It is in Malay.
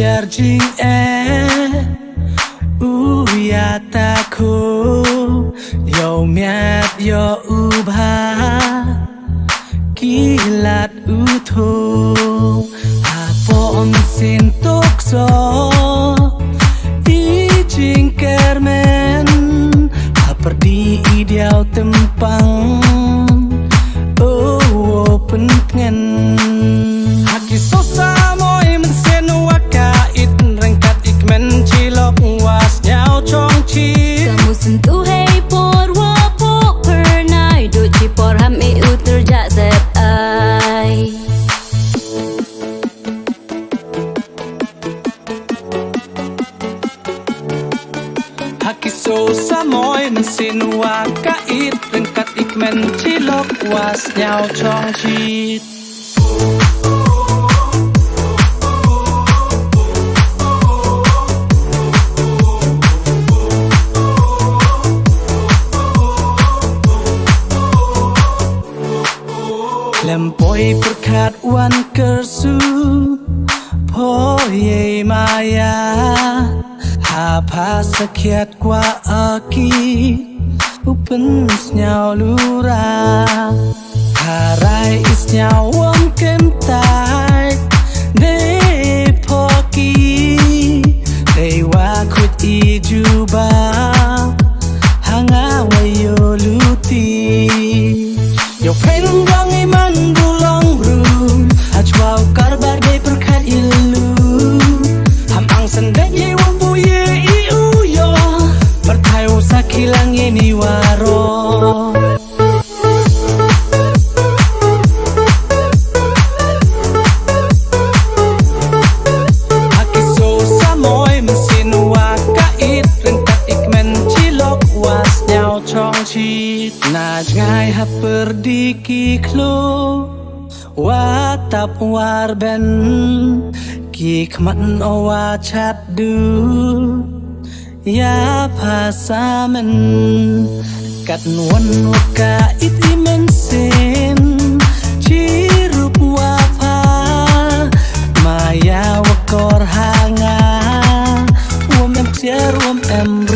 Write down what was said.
Jarjing uyataku yo miat yo ubah kilat utuh apon sin tukso ijing kermen aperdi ideal tempang oh pengen haki sosa moi men waka it rengkat ikmen cilok was nyao chong chi kamu sentuh hei por wapo pernah duk cipor hami utur jak zep ai haki sosa moi men waka it rengkat ikmen cilok was nyao chong chi Lempoi perkat wan kersu Poye maya Hapa sekiat kwa aki Upen snyau lura Harai isnyau wam kentai De poki Dewa kut ijuba Hanga wayo luti Yo pen dong iman bulong ru Ajwau karbar de perkat ilu Hamang sendek ye wambu ye iu yo Bertayo sakilang ini waro Haki sosa moi mesin wakait Rengkat ikmen cilok was nyao chong chit Naj ngai hap perdiki klo Watap warben Kik man owa chat du Ya pasamen Kat nuan waka iti mensin Cirup wapa Maya wakor hanga Wam em tiar wam em